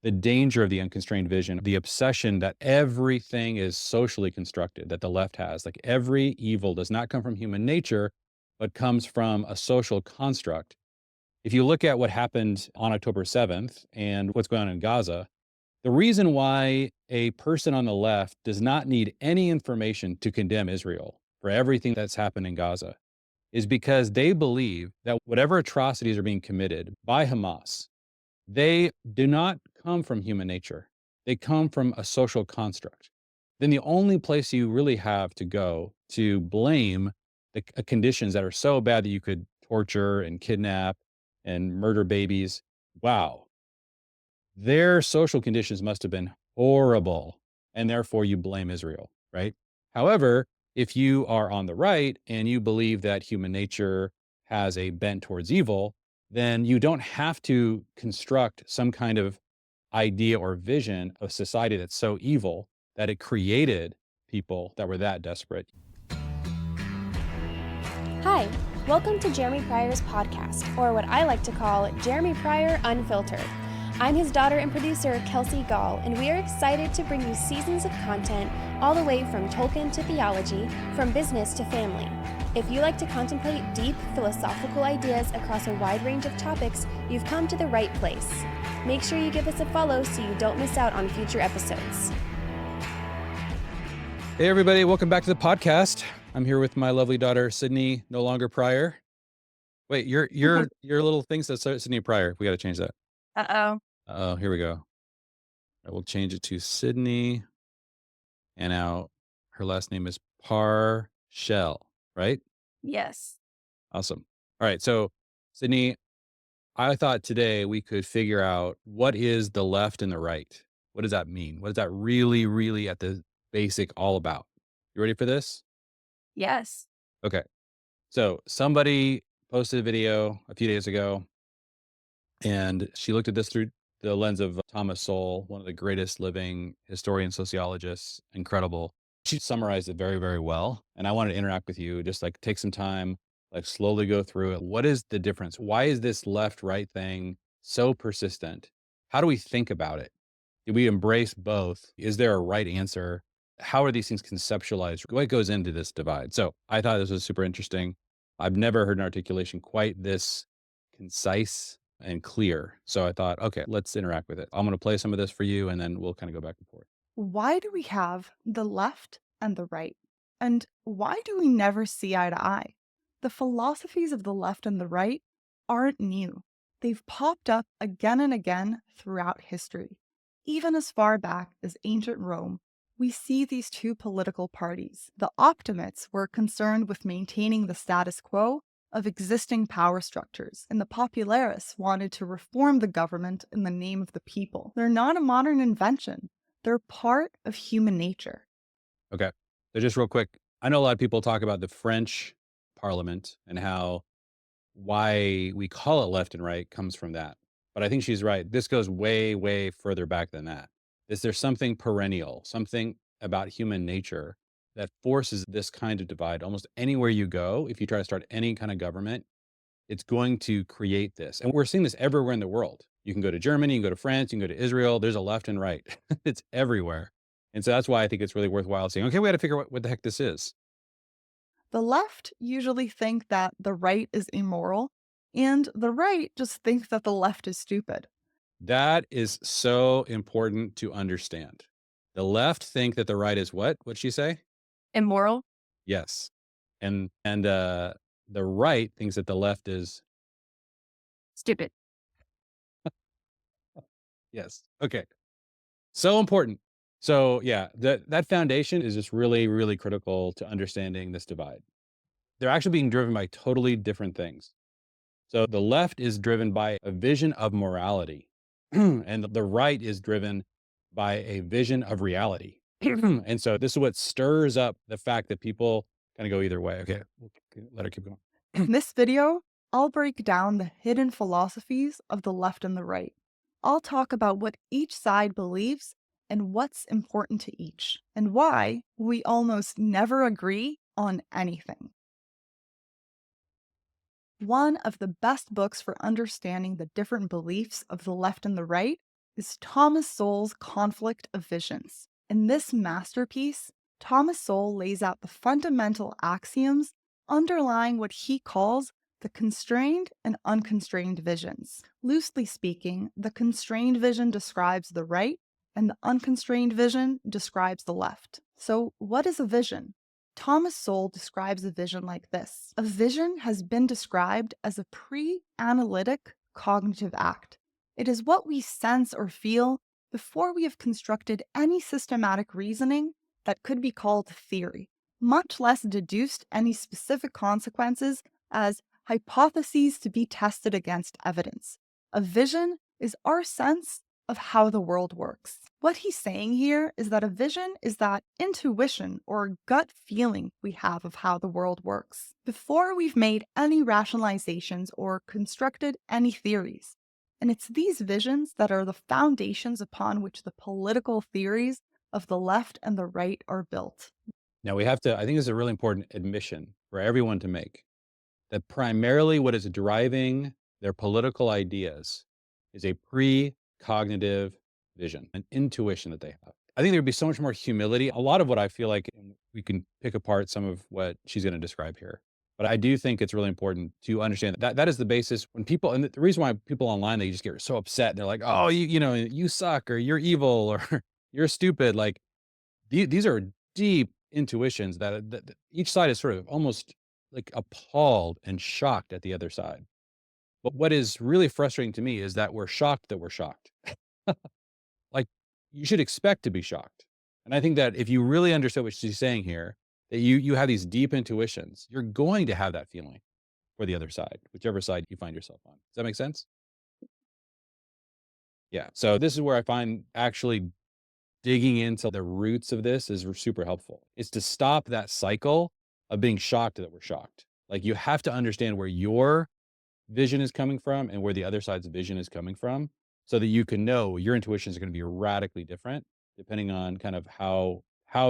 the danger of the unconstrained vision, the obsession that everything is socially constructed that the left has. Like every evil does not come from human nature, but comes from a social construct. If you look at what happened on October 7th and what's going on in Gaza, the reason why a person on the left does not need any information to condemn Israel for everything that's happened in Gaza is because they believe that whatever atrocities are being committed by Hamas, they do not come from human nature. They come from a social construct. Then the only place you really have to go to blame the conditions that are so bad that you could torture and kidnap and murder babies. Wow, their social conditions must have been horrible, and therefore you blame Israel, right? However, if you are on the right and you believe that human nature has a bent towards evil, then you don't have to construct some kind of idea or vision of society that's so evil that it created people that were that desperate. Hi, welcome to Jeremy Pryor's podcast, or what I like to call Jeremy Pryor Unfiltered. I'm his daughter and producer, Kelsey Gall, and we are excited to bring you seasons of content all the way from Tolkien to theology, from business to family. If you like to contemplate deep philosophical ideas across a wide range of topics, you've come to the right place. Make sure you give us a follow so you don't miss out on future episodes. Hey, everybody, welcome back to the podcast. I'm here with my lovely daughter, Sydney, no longer Pryor. Wait, your little thing says Sydney Pryor. We got to change that. Uh-oh. Oh, here we go. I will change it to Sydney. And now her last name is Parshall, right? Yes. Awesome. All right. So, Sydney, I thought today we could figure out what is the left and the right. What does that mean? What is that really, really at the basic all about? You ready for this? Yes. Okay. So, somebody posted a video a few days ago, and she looked at this through the lens of Thomas Sowell, one of the greatest living historian sociologists, incredible. She summarized it very, very well. And I wanted to interact with you, just like take some time, like slowly go through it. What is the difference? Why is this left right thing so persistent? How do we think about it? Do we embrace both? Is there a right answer? How are these things conceptualized? What goes into this divide? So I thought this was super interesting. I've never heard an articulation quite this concise and clear. So I thought, okay, let's interact with it. I'm going to play some of this for you and then we'll kind of go back and forth. Why do we have the left and the right? And why do we never see eye to eye? The philosophies of the left and the right aren't new. They've popped up again and again throughout history. Even as far back as ancient Rome, we see these two political parties. The optimates were concerned with maintaining the status quo of existing power structures, and the popularists wanted to reform the government in the name of the people. They're not a modern invention. They're part of human nature. Okay. So just real quick, I know a lot of people talk about the French Parliament and how why we call it left and right comes from that. But I think she's right. This goes way, way further back than that. There's something perennial, something about human nature that forces this kind of divide almost anywhere you go. If you try to start any kind of government, it's going to create this. And we're seeing this everywhere in the world. You can go to Germany, you can go to France, you can go to Israel. There's a left and right. It's everywhere. And so that's why I think it's really worthwhile saying, okay, we got to figure out what the heck this is. The left usually think that the right is immoral, and the right just think that the left is stupid. That is so important to understand. The left think that the right is what? What'd she say? Immoral? Yes. And the right thinks that the left is Stupid. yes. Okay. So important. So yeah, that foundation is just really, really critical to understanding this divide. They're actually being driven by totally different things. So the left is driven by a vision of morality, and the right is driven by a vision of reality. And so this is what stirs up the fact that people kind of go either way. Okay, let her keep going. In this video, I'll break down the hidden philosophies of the left and the right. I'll talk about what each side believes and what's important to each, and why we almost never agree on anything. One of the best books for understanding the different beliefs of the left and the right is Thomas Sowell's Conflict of Visions. In this masterpiece, Thomas Sowell lays out the fundamental axioms underlying what he calls the constrained and unconstrained visions. Loosely speaking, the constrained vision describes the right, and the unconstrained vision describes the left. So, what is a vision? Thomas Sowell describes a vision like this. A vision has been described as a pre-analytic cognitive act. It is what we sense or feel before we have constructed any systematic reasoning that could be called theory, much less deduced any specific consequences as hypotheses to be tested against evidence. A vision is our sense of how the world works. What he's saying here is that a vision is that intuition or gut feeling we have of how the world works before we've made any rationalizations or constructed any theories. And it's these visions that are the foundations upon which the political theories of the left and the right are built. Now I think this is a really important admission for everyone to make, that primarily what is driving their political ideas is a precognitive vision, an intuition that they have. I think there'd be so much more humility. A lot of what I feel like, and we can pick apart some of what she's going to describe here. But I do think it's really important to understand that that is the basis when people, and the reason why people online, they just get so upset. They're like, oh, you suck, or you're evil, or you're stupid. Like these are deep intuitions that each side is sort of almost like appalled and shocked at the other side. But what is really frustrating to me is that we're shocked that we're shocked. Like, you should expect to be shocked. And I think that if you really understood what she's saying here, that you have these deep intuitions, you're going to have that feeling for the other side, whichever side you find yourself on. Does that make sense? Yeah. So this is where I find actually digging into the roots of this is super helpful. It's to stop that cycle of being shocked that we're shocked. Like, you have to understand where your vision is coming from and where the other side's vision is coming from, so that you can know your intuitions are going to be radically different depending on kind of how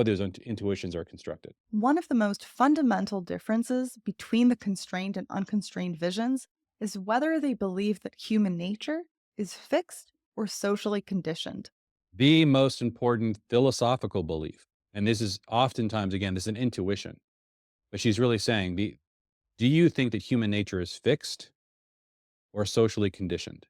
those intuitions are constructed. One of the most fundamental differences between the constrained and unconstrained visions is whether they believe that human nature is fixed or socially conditioned. The most important philosophical belief, and this is oftentimes, again, this is an intuition, but she's really saying, do you think that human nature is fixed or socially conditioned?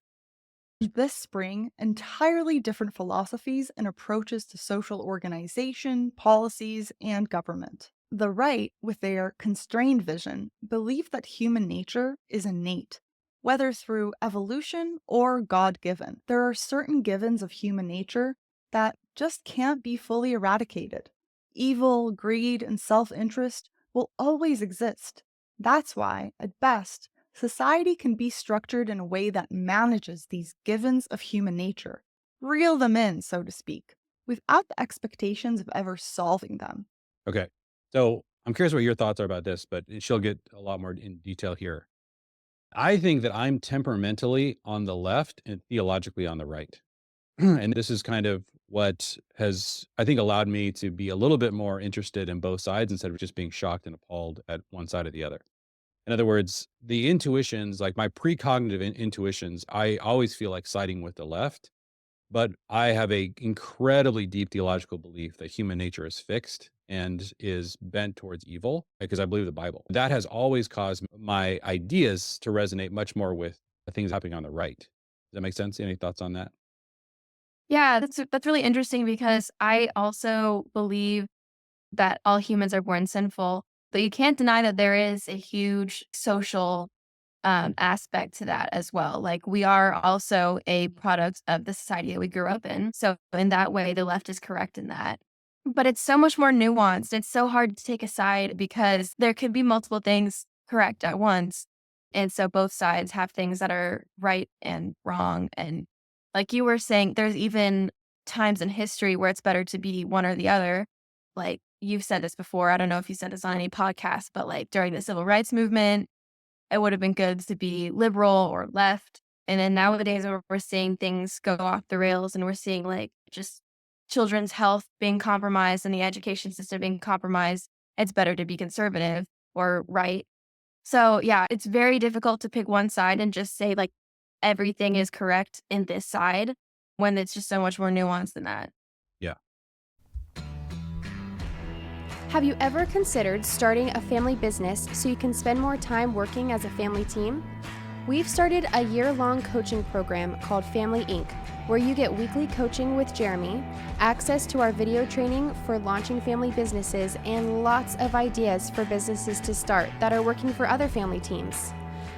This spring, entirely different philosophies and approaches to social organization, policies, and government. The right, with their constrained vision, believe that human nature is innate, whether through evolution or God given. There are certain givens of human nature that just can't be fully eradicated. Evil, greed, and self interest will always exist. That's why, at best, society can be structured in a way that manages these givens of human nature, reel them in, so to speak, without the expectations of ever solving them. Okay. So I'm curious what your thoughts are about this, but she'll get a lot more in detail here. I think that I'm temperamentally on the left and theologically on the right. And this is kind of what has, I think, allowed me to be a little bit more interested in both sides instead of just being shocked and appalled at one side or the other. In other words, the intuitions, like my precognitive intuitions, I always feel like siding with the left, but I have a incredibly deep theological belief that human nature is fixed and is bent towards evil because I believe the Bible. That has always caused my ideas to resonate much more with the things happening on the right. Does that make sense? Any thoughts on that? Yeah, that's really interesting because I also believe that all humans are born sinful, but you can't deny that there is a huge social aspect to that as well. Like, we are also a product of the society that we grew up in. So in that way, the left is correct in that. But it's so much more nuanced. It's so hard to take a side because there could be multiple things correct at once. And so both sides have things that are right and wrong. And like you were saying, there's even times in history where it's better to be one or the other. Like, you've said this before. I don't know if you said this on any podcast, but like during the civil rights movement, it would have been good to be liberal or left. And then nowadays we're seeing things go off the rails and we're seeing like just children's health being compromised and the education system being compromised. It's better to be conservative or right. So yeah, it's very difficult to pick one side and just say like everything is correct in this side. when it's just so much more nuanced than that. Yeah. Have you ever considered starting a family business so you can spend more time working as a family team? We've started a year-long coaching program called Family Inc., where you get weekly coaching with Jeremy, access to our video training for launching family businesses, and lots of ideas for businesses to start that are working for other family teams.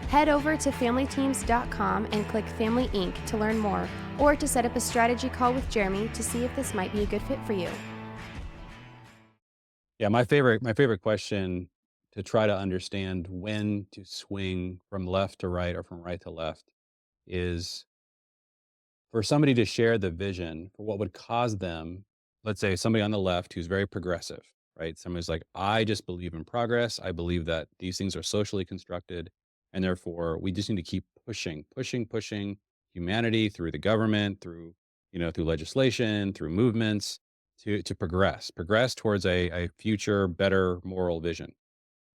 Head over to familyteams.com and click Family Inc. to learn more, or to set up a strategy call with Jeremy to see if this might be a good fit for you. Yeah, my favorite question to try to understand when to swing from left to right or from right to left is for somebody to share the vision for what would cause them, let's say somebody on the left who's very progressive, right? Somebody's like, I just believe in progress. I believe that these things are socially constructed. And therefore, we just need to keep pushing humanity through the government, through legislation, through movements to progress towards a future, better moral vision.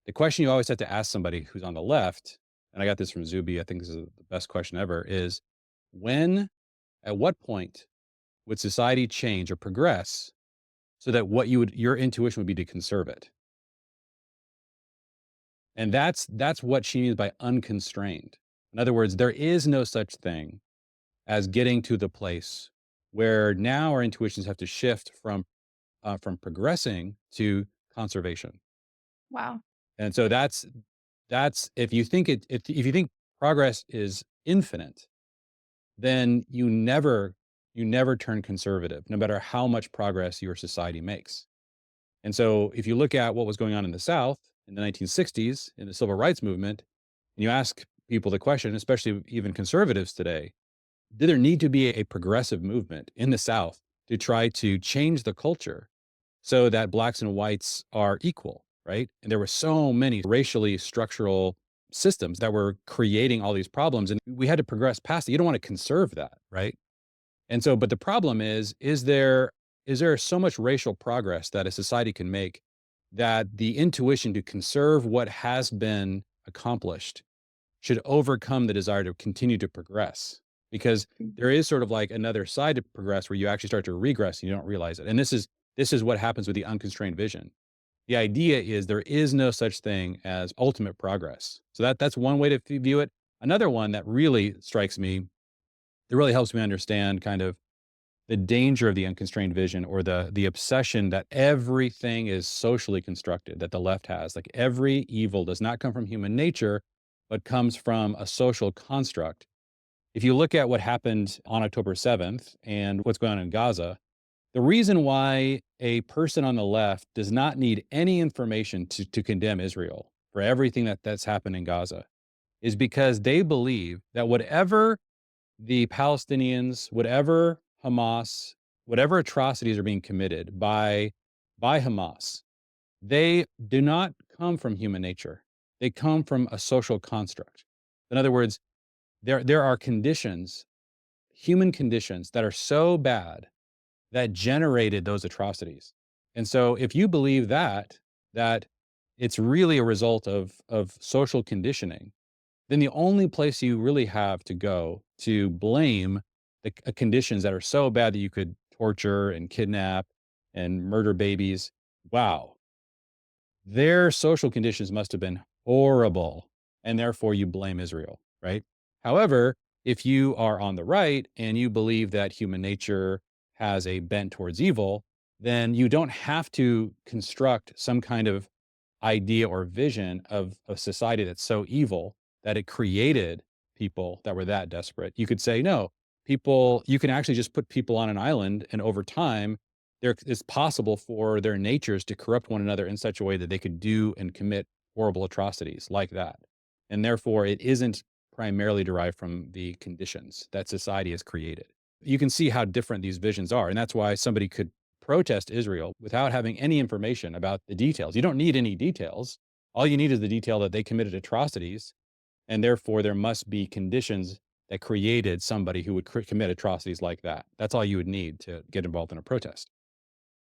The question you always have to ask somebody who's on the left, and I got this from Zuby, I think this is the best question ever, is when at what point would society change or progress so that your intuition would be to conserve it? And that's what she means by unconstrained. In other words, there is no such thing as getting to the place where now our intuitions have to shift from progressing to conservation. Wow. And so that's if you think if you think progress is infinite, then you never turn conservative, no matter how much progress your society makes. And so if you look at what was going on in the South in the 1960s in the civil rights movement, and you ask people the question, especially even conservatives today, did there need to be a progressive movement in the South to try to change the culture so that blacks and whites are equal, right? And there were so many racially structural systems that were creating all these problems, and we had to progress past it. You don't want to conserve that, right? And so, but the problem is there so much racial progress that a society can make that the intuition to conserve what has been accomplished should overcome the desire to continue to progress? Because there is sort of like another side to progress where you actually start to regress and you don't realize it. And this is what happens with the unconstrained vision. The idea is there is no such thing as ultimate progress. So that's one way to view it. Another one that really strikes me, that really helps me understand kind of the danger of the unconstrained vision, or the obsession that everything is socially constructed that the left has. Like every evil does not come from human nature, but comes from a social construct. If you look at what happened on October 7th and what's going on in Gaza, the reason why a person on the left does not need any information to condemn Israel for everything that's happened in Gaza is because they believe that whatever the Palestinians, whatever Hamas, whatever atrocities are being committed by Hamas, they do not come from human nature. They come from a social construct. In other words, there are conditions, human conditions that are so bad that generated those atrocities. And so if you believe that it's really a result of social conditioning, then the only place you really have to go to blame the conditions that are so bad that you could torture and kidnap and murder babies, wow, their social conditions must have been horrible, and therefore you blame Israel, right? However, if you are on the right and you believe that human nature has a bent towards evil, then you don't have to construct some kind of idea or vision of a society that's so evil that it created people that were that desperate. You could say, no, you can actually just put people on an island, and over time, it's possible for their natures to corrupt one another in such a way that they could do and commit horrible atrocities like that. And therefore, it isn't primarily derived from the conditions that society has created. You can see how different these visions are. And that's why somebody could protest Israel without having any information about the details. You don't need any details. All you need is the detail that they committed atrocities, and therefore there must be conditions that created somebody who would commit atrocities like that. That's all you would need to get involved in a protest.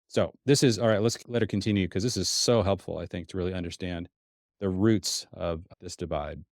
So this is all right. Let's let her continue, because this is so helpful, I think, to really understand the roots of this divide.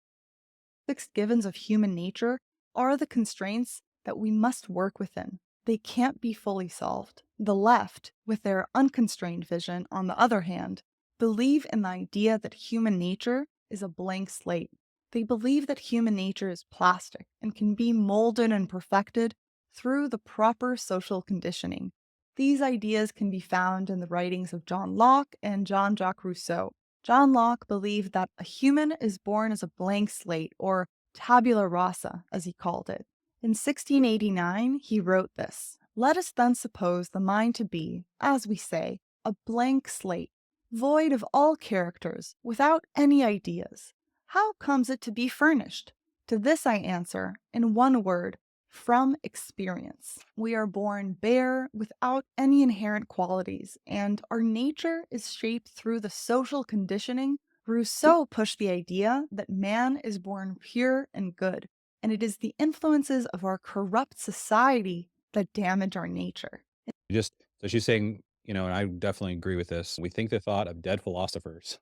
Fixed givens of human nature are the constraints that we must work within. they can't be fully solved. The left, with their unconstrained vision, on the other hand, believe in the idea that human nature is a blank slate. They believe that human nature is plastic and can be molded and perfected through the proper social conditioning. These ideas can be found in the writings of John Locke and Jean-Jacques Rousseau. John Locke believed that a human is born as a blank slate, or tabula rasa, as he called it. In 1689, he wrote this: "Let us then suppose the mind to be, as we say, a blank slate, void of all characters, without any ideas. How comes it to be furnished? To this I answer, in one word, from experience. We are born bare, without any inherent qualities, and our nature is shaped through the social conditioning." Rousseau pushed the idea that man is born pure and good, and it is the influences of our corrupt society that damage our nature. Just so she's saying, and I definitely agree with this. We think the thought of dead philosophers.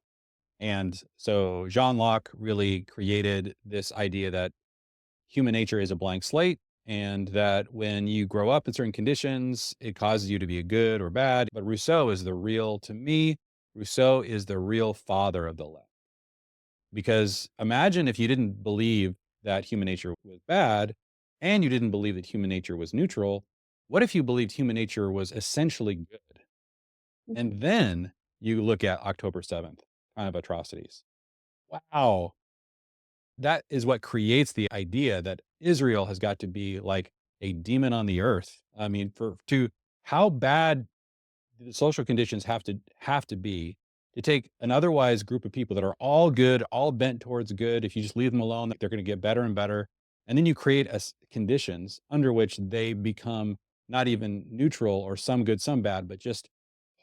And so Jean Locke really created this idea that human nature is a blank slate and that when you grow up in certain conditions, it causes you to be good or bad. But to me, Rousseau is the real father of the left. Because imagine if you didn't believe that human nature was bad and you didn't believe that human nature was neutral. What if you believed human nature was essentially good? And then you look at October 7th, kind of atrocities. Wow. That is what creates the idea that Israel has got to be like a demon on the earth. I mean, how bad the social conditions have to be to take an otherwise group of people that are all good, all bent towards good. If you just leave them alone, they're going to get better and better. And then you create conditions under which they become not even neutral or some good, some bad, but just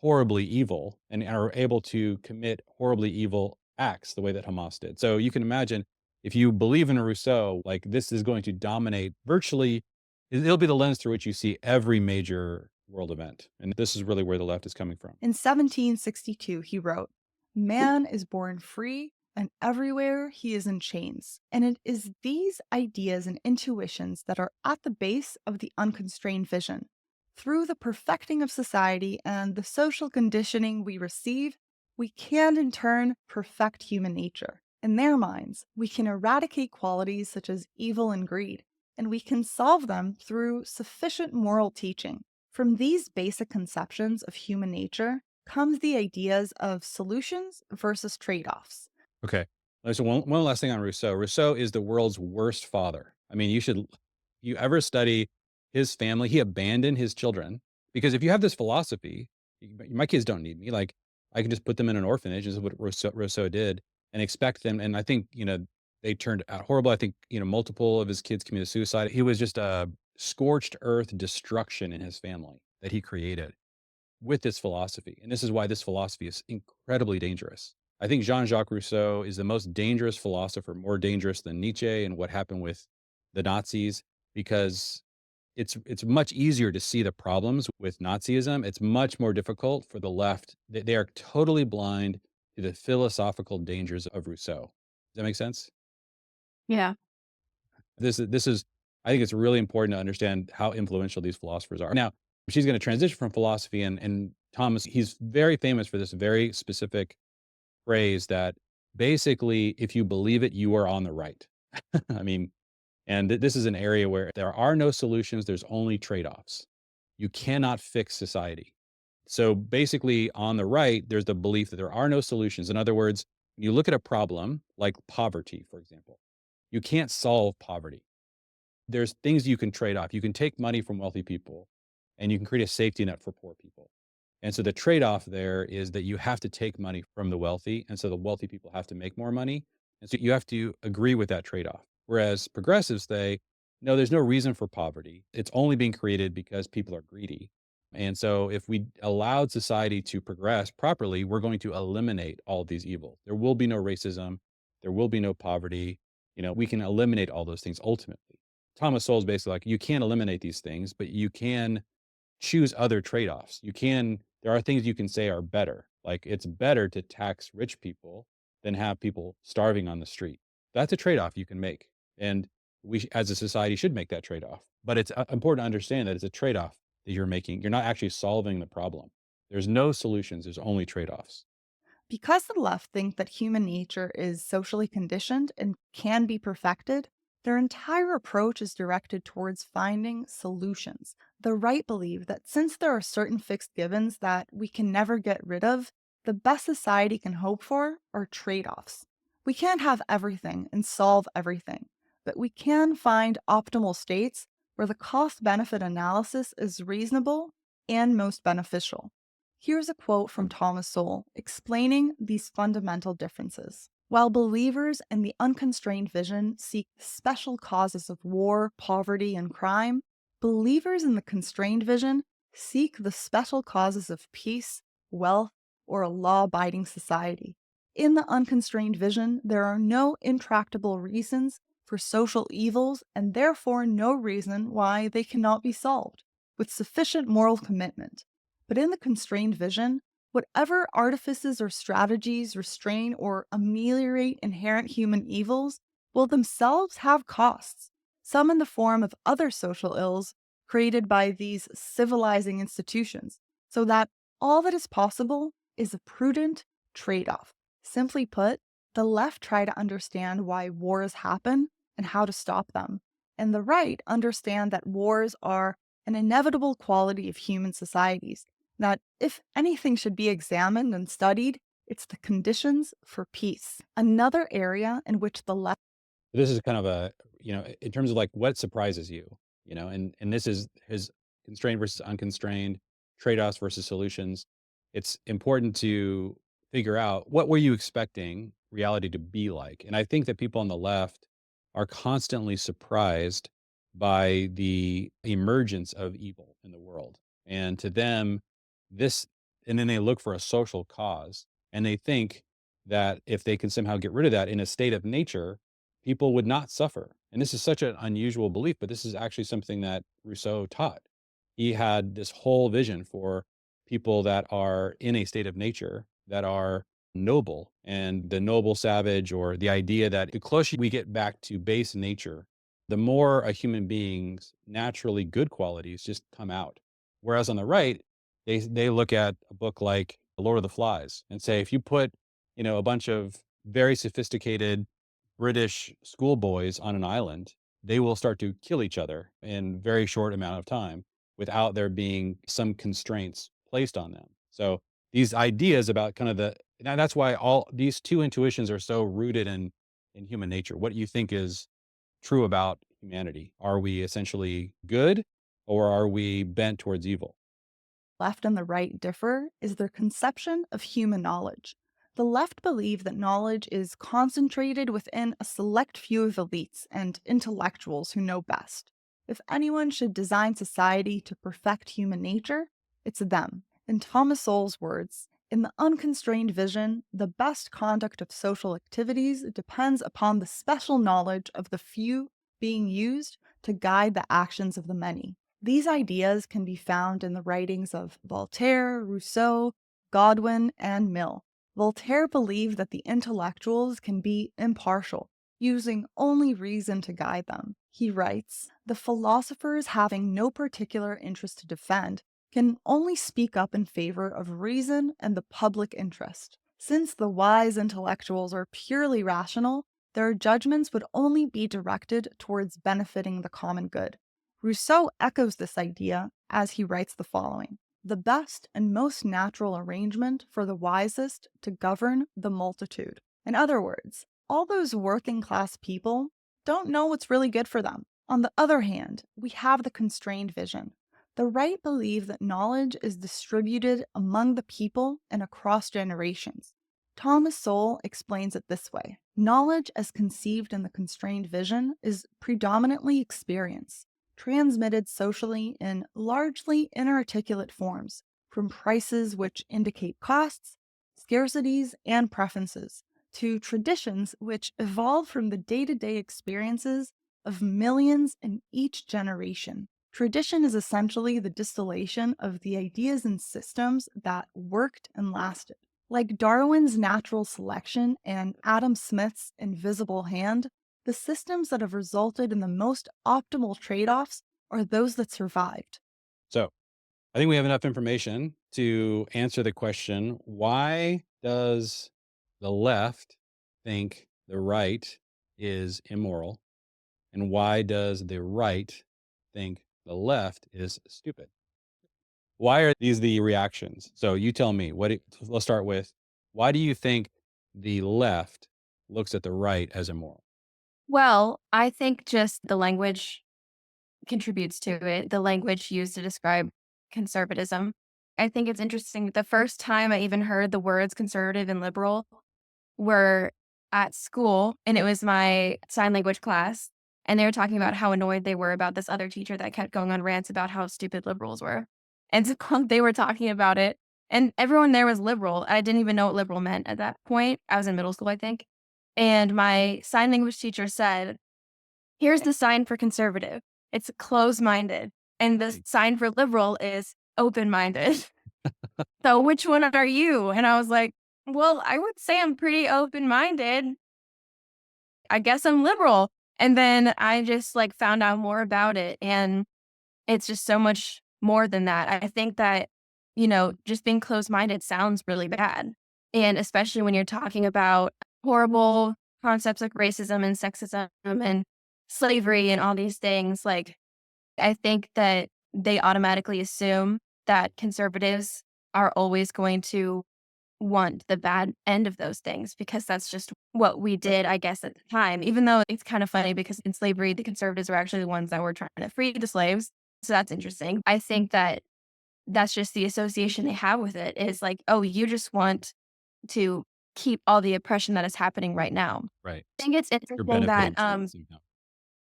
horribly evil and are able to commit horribly evil acts the way that Hamas did. So you can imagine if you believe in Rousseau, like this is going to dominate virtually, it'll be the lens through which you see every major world event. And this is really where the left is coming from. In 1762, he wrote, "Man is born free, and everywhere he is in chains." And it is these ideas and intuitions that are at the base of the unconstrained vision. Through the perfecting of society and the social conditioning we receive, we can in turn perfect human nature. In their minds, we can eradicate qualities such as evil and greed, and we can solve them through sufficient moral teaching. From these basic conceptions of human nature comes the ideas of solutions versus trade-offs. Okay. So one last thing on Rousseau. Rousseau is the world's worst father. I mean, you ever study his family, he abandoned his children because if you have this philosophy, my kids don't need me. Like I can just put them in an orphanage. This is what Rousseau did and expect them. And I think, they turned out horrible. I think, multiple of his kids committed suicide. He was just a scorched earth destruction in his family that he created with this philosophy. And this is why this philosophy is incredibly dangerous. I think Jean-Jacques Rousseau is the most dangerous philosopher, more dangerous than Nietzsche and what happened with the Nazis, because it's much easier to see the problems with Nazism. It's much more difficult for the left. They are totally blind to the philosophical dangers of Rousseau. Does that make sense? Yeah. This is I think it's really important to understand how influential these philosophers are. Now, she's going to transition from philosophy and Thomas, he's very famous for this very specific phrase that basically if you believe it, you are on the right. I mean, and this is an area where there are no solutions, there's only trade-offs. You cannot fix society. So basically on the right, there's the belief that there are no solutions. In other words, when you look at a problem like poverty, for example, you can't solve poverty. There's things you can trade off. You can take money from wealthy people and you can create a safety net for poor people. And so the trade-off there is that you have to take money from the wealthy. And so the wealthy people have to make more money. And so you have to agree with that trade-off. Whereas progressives say, no, there's no reason for poverty. It's only being created because people are greedy. And so if we allowed society to progress properly, we're going to eliminate all of these evils. There will be no racism. There will be no poverty. We can eliminate all those things ultimately. Thomas Sowell's basically like, you can't eliminate these things, but you can choose other trade-offs. There are things you can say are better. Like it's better to tax rich people than have people starving on the street. That's a trade-off you can make. And we as a society should make that trade-off. But it's important to understand that it's a trade off that you're making. You're not actually solving the problem. There's no solutions, there's only trade offs. Because the left think that human nature is socially conditioned and can be perfected, their entire approach is directed towards finding solutions. The right believe that since there are certain fixed givens that we can never get rid of, the best society can hope for are trade offs. We can't have everything and solve everything, but we can find optimal states where the cost benefit analysis is reasonable and most beneficial. Here's a quote from Thomas Sowell explaining these fundamental differences. While believers in the unconstrained vision seek special causes of war, poverty, and crime, believers in the constrained vision seek the special causes of peace, wealth, or a law abiding society. In the unconstrained vision, there are no intractable reasons for social evils and therefore no reason why they cannot be solved with sufficient moral commitment. But in the constrained vision, whatever artifices or strategies restrain or ameliorate inherent human evils will themselves have costs, some in the form of other social ills created by these civilizing institutions, so that all that is possible is a prudent trade off. Simply put, the left try to understand why wars happen and how to stop them, and the right understand that wars are an inevitable quality of human societies, that if anything should be examined and studied, it's the conditions for peace. Another area in which the left This is kind of a, in terms of like what surprises you, and this is his constrained versus unconstrained, trade-offs versus solutions. It's important to figure out what were you expecting reality to be like. And I think that people on the left are constantly surprised by the emergence of evil in the world. And to them, this, and then they look for a social cause and they think that if they can somehow get rid of that in a state of nature, people would not suffer. And this is such an unusual belief, but this is actually something that Rousseau taught. He had this whole vision for people that are in a state of nature that are noble, and the noble savage, or the idea that the closer we get back to base nature, the more a human being's naturally good qualities just come out. Whereas on the right, they look at a book like The Lord of the Flies and say, if you put, a bunch of very sophisticated British schoolboys on an island, they will start to kill each other in very short amount of time without there being some constraints placed on them. So these ideas about kind of now that's why all these two intuitions are so rooted in human nature. What do you think is true about humanity? Are we essentially good, or are we bent towards evil? left and the right differ is their conception of human knowledge. The left believe that knowledge is concentrated within a select few of elites and intellectuals who know best. If anyone should design society to perfect human nature, it's them. In Thomas Sowell's words, in the unconstrained vision, the best conduct of social activities depends upon the special knowledge of the few being used to guide the actions of the many. These ideas can be found in the writings of Voltaire, Rousseau, Godwin, and Mill. Voltaire believed that the intellectuals can be impartial, using only reason to guide them. He writes, "The philosophers having no particular interest to defend can only speak up in favor of reason and the public interest. Since the wise intellectuals are purely rational, their judgments would only be directed towards benefiting the common good." Rousseau echoes this idea as he writes the following: "The best and most natural arrangement for the wisest to govern the multitude." In other words, all those working class people don't know what's really good for them. On the other hand, we have the constrained vision. The right believe that knowledge is distributed among the people and across generations. Thomas Sowell explains it this way: knowledge as conceived in the constrained vision is predominantly experience, transmitted socially in largely inarticulate forms, from prices which indicate costs, scarcities, and preferences, to traditions which evolve from the day-to-day experiences of millions in each generation. Tradition is essentially the distillation of the ideas and systems that worked and lasted. Like Darwin's natural selection and Adam Smith's invisible hand, the systems that have resulted in the most optimal trade offs or those that survived? So I think we have enough information to answer the question, why does the left think the right is immoral? And why does the right think the left is stupid? Why are these the reactions? So you tell me, let's start with, why do you think the left looks at the right as immoral? Well, I think just the language contributes to it, the language used to describe conservatism. I think it's interesting. The first time I even heard the words conservative and liberal were at school, and it was my sign language class. And they were talking about how annoyed they were about this other teacher that kept going on rants about how stupid liberals were. And so they were talking about it, and everyone there was liberal. I didn't even know what liberal meant at that point. I was in middle school, I think. And my sign language teacher said, "Here's the sign for conservative. It's closed minded. And the sign for liberal is open minded. So which one are you?" And I was like, "Well, I would say I'm pretty open minded. I guess I'm liberal." And then I just like found out more about it. And it's just so much more than that. I think that, just being closed minded sounds really bad. And especially when you're talking about horrible concepts like racism and sexism and slavery and all these things, like, I think that they automatically assume that conservatives are always going to want the bad end of those things because that's just what we did, I guess, at the time. Even though it's kind of funny because in slavery, the conservatives were actually the ones that were trying to free the slaves. So that's interesting. I think that that's just the association they have with it is like, oh, you just want to keep all the oppression that is happening right now. Right. I think it's You're interesting that benefiting from it somehow.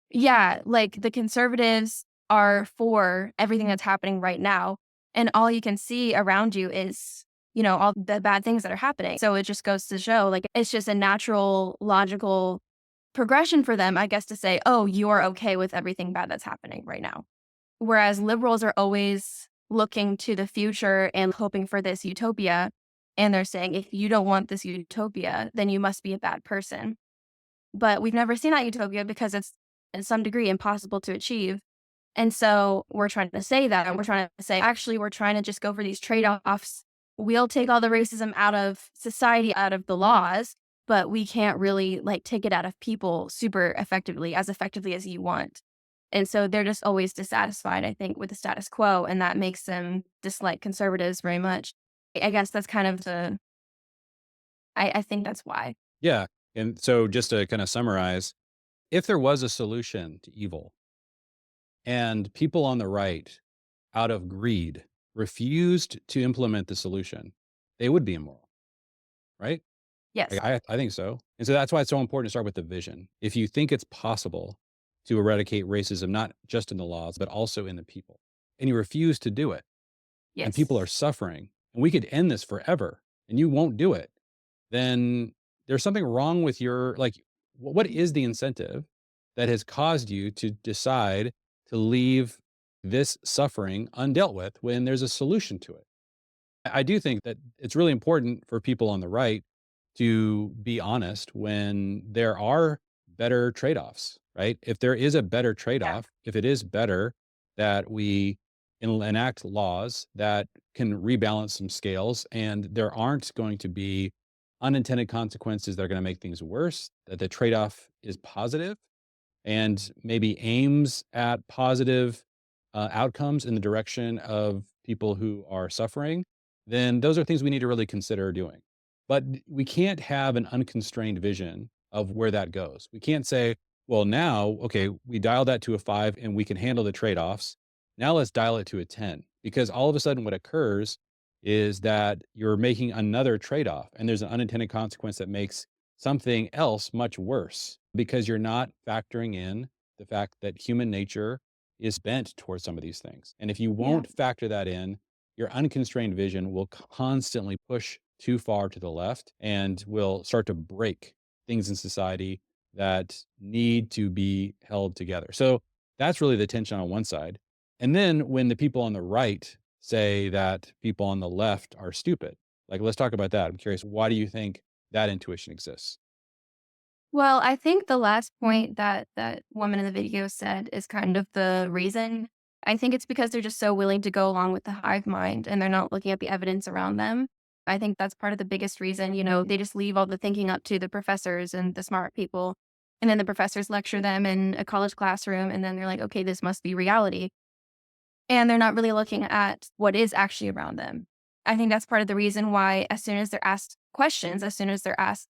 yeah, like the conservatives are for everything that's happening right now. And all you can see around you is, all the bad things that are happening. So it just goes to show like it's just a natural, logical progression for them, I guess, to say, oh, you are okay with everything bad that's happening right now. Whereas liberals are always looking to the future and hoping for this utopia. And they're saying, if you don't want this utopia, then you must be a bad person. But we've never seen that utopia because it's in some degree impossible to achieve. And so we're trying to say that. And we're trying to say, actually, we're trying to just go for these trade offs. We'll take all the racism out of society, out of the laws, but we can't really like take it out of people super effectively, as effectively as you want. And so they're just always dissatisfied, I think, with the status quo. And that makes them dislike conservatives very much. I guess that's kind of I think that's why. Yeah. And so just to kind of summarize, if there was a solution to evil and people on the right, out of greed, refused to implement the solution, they would be immoral, right? Yes. I think so. And so that's why it's so important to start with the vision. If you think it's possible to eradicate racism, not just in the laws, but also in the people, and you refuse to do it, and Yes. people are suffering, and we could end this forever, and you won't do it, then there's something wrong with your, like, what is the incentive that has caused you to decide to leave this suffering undealt with when there's a solution to it? I do think that it's really important for people on the right to be honest when there are better trade-offs, right? If there is a better Yeah. trade-off, if it is better that we enact laws that can rebalance some scales and there aren't going to be unintended consequences that are going to make things worse, that the trade-off is positive and maybe aims at positive outcomes in the direction of people who are suffering, then those are things we need to really consider doing. But we can't have an unconstrained vision of where that goes. We can't say, well, now, okay, we dial that to a 5 and we can handle the trade offs. Now let's dial it to a 10. Because all of a sudden, what occurs is that you're making another trade off and there's an unintended consequence that makes something else much worse because you're not factoring in the fact that human nature is bent towards some of these things. And if you Yeah. won't factor that in, your unconstrained vision will constantly push too far to the left and will start to break things in society that need to be held together. So that's really the tension on one side. And then when the people on the right say that people on the left are stupid, like let's talk about that. I'm curious, why do you think that intuition exists? Well, I think the last point that that woman in the video said is kind of the reason. I think it's because they're just so willing to go along with the hive mind and they're not looking at the evidence around them. I think that's part of the biggest reason, they just leave all the thinking up to the professors and the smart people. And then the professors lecture them in a college classroom and then they're like, okay, this must be reality. And they're not really looking at what is actually around them. I think that's part of the reason why, as soon as they're asked questions, as soon as they're asked,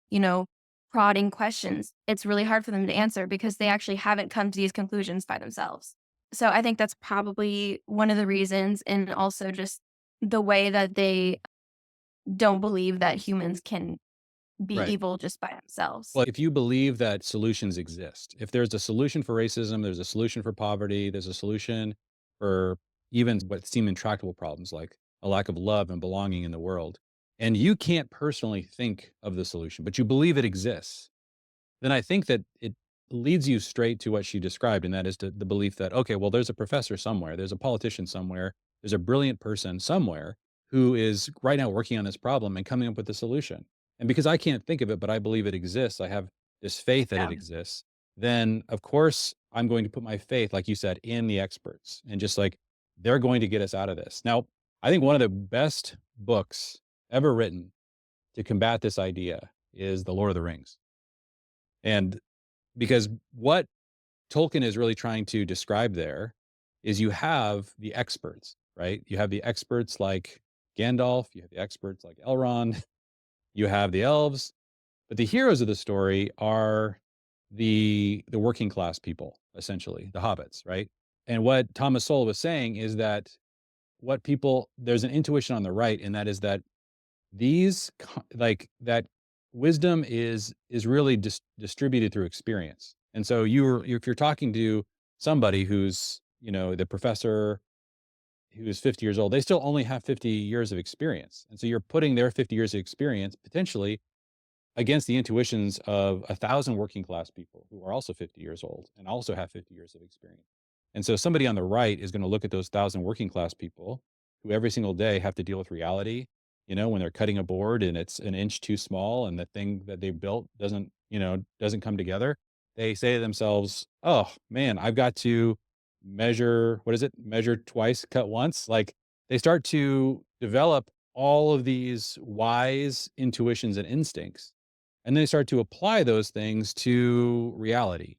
prodding questions, it's really hard for them to answer because they actually haven't come to these conclusions by themselves. So I think that's probably one of the reasons, and also just the way that they don't believe that humans can be Right. evil just by themselves. Well, if you believe that solutions exist, if there's a solution for racism, there's a solution for poverty, there's a solution for even what seem intractable problems like a lack of love and belonging in the world, and you can't personally think of the solution, but you believe it exists, then I think that it leads you straight to what she described, and that is the belief that, okay, well, there's a professor somewhere, there's a politician somewhere, there's a brilliant person somewhere who is right now working on this problem and coming up with a solution. And because I can't think of it, but I believe it exists, I have this faith that Yeah. it exists, then of course I'm going to put my faith, like you said, in the experts and just like they're going to get us out of this. Now, I think one of the best books ever written to combat this idea is The Lord of the Rings. And because what Tolkien is really trying to describe there is you have the experts, right? You have the experts like Gandalf, you have the experts like Elrond, you have the elves, but the heroes of the story are the working class people, essentially, the hobbits, right? And what Thomas Sowell was saying is that what people there's an intuition on the right, and that is that like that wisdom is really distributed through experience. And so if you're talking to somebody who's, the professor who's 50 years old, they still only have 50 years of experience. And so you're putting their 50 years of experience potentially against the intuitions of 1,000 working class people who are also 50 years old and also have 50 years of experience. And so somebody on the right is going to look at those 1,000 working class people who every single day have to deal with reality, when they're cutting a board and it's an inch too small and the thing that they built doesn't come together. They say to themselves, "Oh, man, I've got to measure, what is it? Measure twice, cut once." Like they start to develop all of these wise intuitions and instincts, and then they start to apply those things to reality.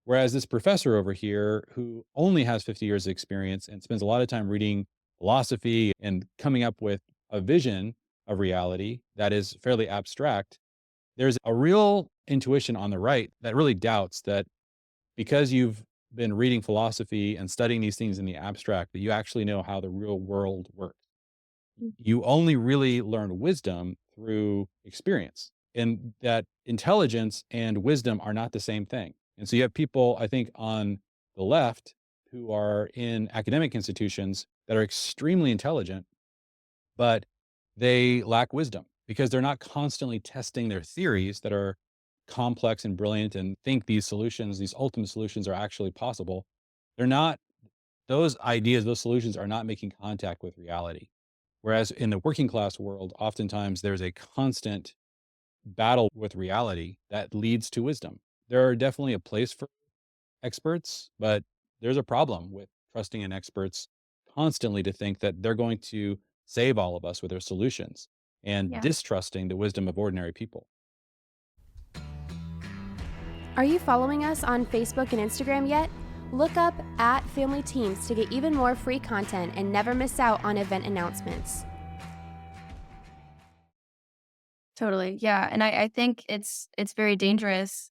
Whereas this professor over here, who only has 50 years of experience and spends a lot of time reading philosophy and coming up with a vision of reality that is fairly abstract, there's a real intuition on the right that really doubts that because you've been reading philosophy and studying these things in the abstract, that you actually know how the real world works. You only really learn wisdom through experience, and that intelligence and wisdom are not the same thing. And so you have people, I think, on the left who are in academic institutions that are extremely intelligent, but they lack wisdom because they're not constantly testing their theories that are complex and brilliant and think these solutions, these ultimate solutions are actually possible. They're not, those ideas, those solutions are not making contact with reality. Whereas in the working class world, oftentimes there's a constant battle with reality that leads to wisdom. There are definitely a place for experts, but there's a problem with trusting in experts constantly to think that they're going to save all of us with their solutions and Yeah. distrusting the wisdom of ordinary people. Are you following us on Facebook and Instagram yet? Look up @Family Teams to get even more free content and never miss out on event announcements. Totally. Yeah. And I think it's very dangerous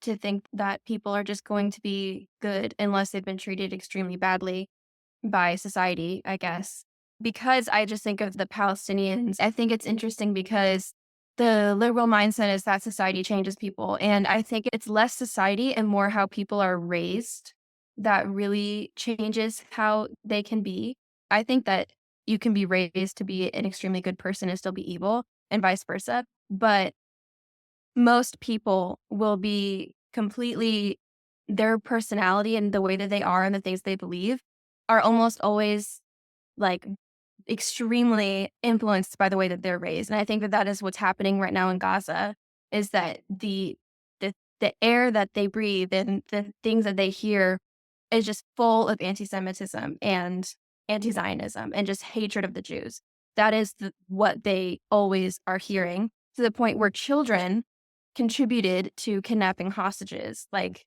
to think that people are just going to be good unless they've been treated extremely badly by society, I guess. Because I just think of the Palestinians, I think it's interesting because the liberal mindset is that society changes people. And I think it's less society and more how people are raised that really changes how they can be. I think that you can be raised to be an extremely good person and still be evil, and vice versa. But most people will be completely, their personality and the way that they are and the things they believe are almost always like extremely influenced by the way that they're raised. And I think that that is what's happening right now in Gaza, is that the the air that they breathe and the things that they hear is just full of anti-Semitism and anti-Zionism and just hatred of the Jews. That is what they always are hearing, to the point where children contributed to kidnapping hostages. Like,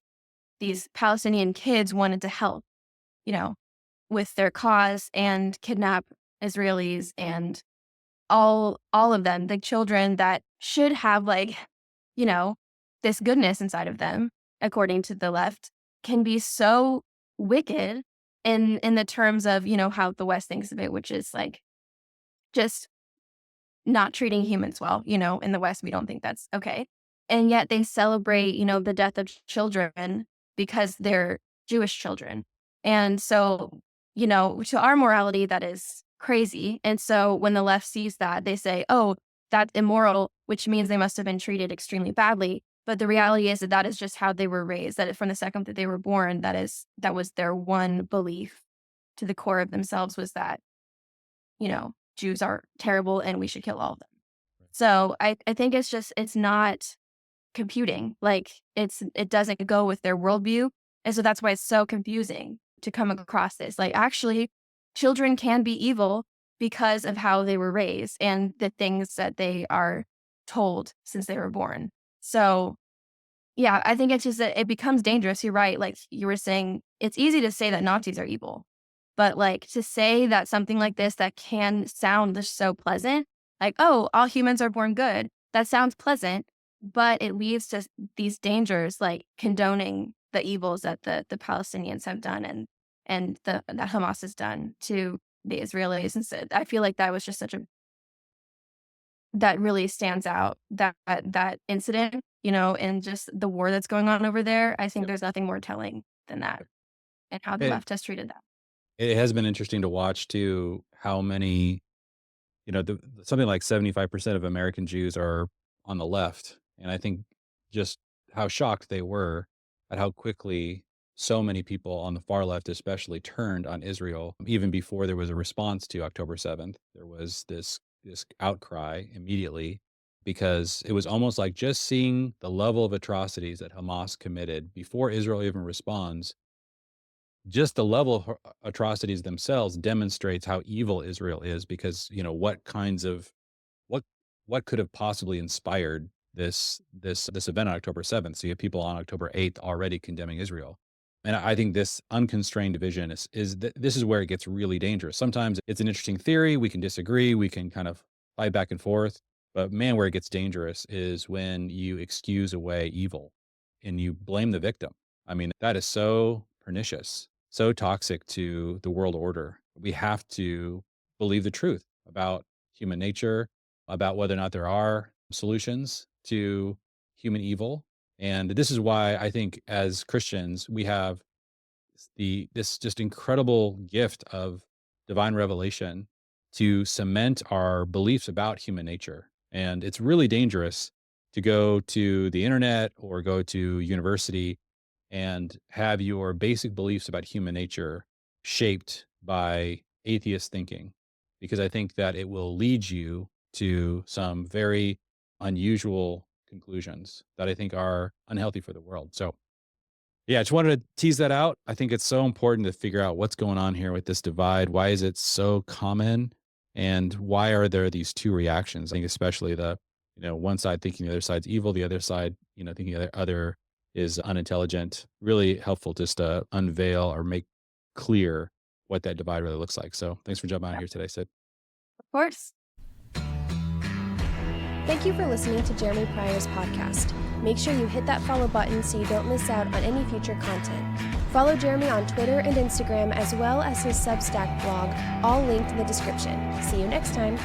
these Palestinian kids wanted to help, with their cause and kidnap Israelis, and all of them, the children that should have this goodness inside of them, according to the left, can be so wicked in the terms of, how the West thinks of it, which is like just not treating humans well. In the West, we don't think that's okay. And yet they celebrate, the death of children because they're Jewish children. And so, to our morality, that is crazy. And so when the left sees that, they say, oh, that's immoral, which means they must have been treated extremely badly. But the reality is that is just how they were raised, that from the second that they were born, that was their one belief to the core of themselves, was that, Jews are terrible and we should kill all of them. So I think it's not computing. Like, it doesn't go with their worldview. And so that's why it's so confusing to come across this. Like, actually, children can be evil because of how they were raised and the things that they are told since they were born. So, yeah, I think it's just that it becomes dangerous. You're right. Like you were saying, it's easy to say that Nazis are evil, but like to say that something like this that can sound just so pleasant, like, oh, all humans are born good. That sounds pleasant, but it leads to these dangers, like condoning the evils that the Palestinians have done and that Hamas has done to the Israelis. And so I feel like that was just that really stands out, that incident, and just the war that's going on over there. I think there's nothing more telling than that, and how the left has treated that. It has been interesting to watch too how many, something like 75% of American Jews are on the left. And I think just how shocked they were at how quickly so many people on the far left, especially, turned on Israel. Even before there was a response to October 7th, there was this outcry immediately, because it was almost like just seeing the level of atrocities that Hamas committed before Israel even responds. Just the level of atrocities themselves demonstrates how evil Israel is, because what kinds of what could have possibly inspired this event on October 7th. So you have people on October 8th already condemning Israel. And I think this unconstrained division this is where it gets really dangerous. Sometimes it's an interesting theory, we can disagree, we can kind of fight back and forth, but man, where it gets dangerous is when you excuse away evil and you blame the victim. I mean, that is so pernicious, so toxic to the world order. We have to believe the truth about human nature, about whether or not there are solutions to human evil. And this is why I think as Christians, we have this just incredible gift of divine revelation to cement our beliefs about human nature. And it's really dangerous to go to the internet or go to university and have your basic beliefs about human nature shaped by atheist thinking, because I think that it will lead you to some very unusual conclusions that I think are unhealthy for the world. So, yeah, I just wanted to tease that out. I think it's so important to figure out what's going on here with this divide. Why is it so common? And why are there these two reactions? I think especially the, one side thinking the other side's evil, the other side, thinking the other is unintelligent. Really helpful just to unveil or make clear what that divide really looks like. So thanks for jumping on here today, Sid. Of course. Thank you for listening to Jeremy Pryor's podcast. Make sure you hit that follow button so you don't miss out on any future content. Follow Jeremy on Twitter and Instagram, as well as his Substack blog, all linked in the description. See you next time.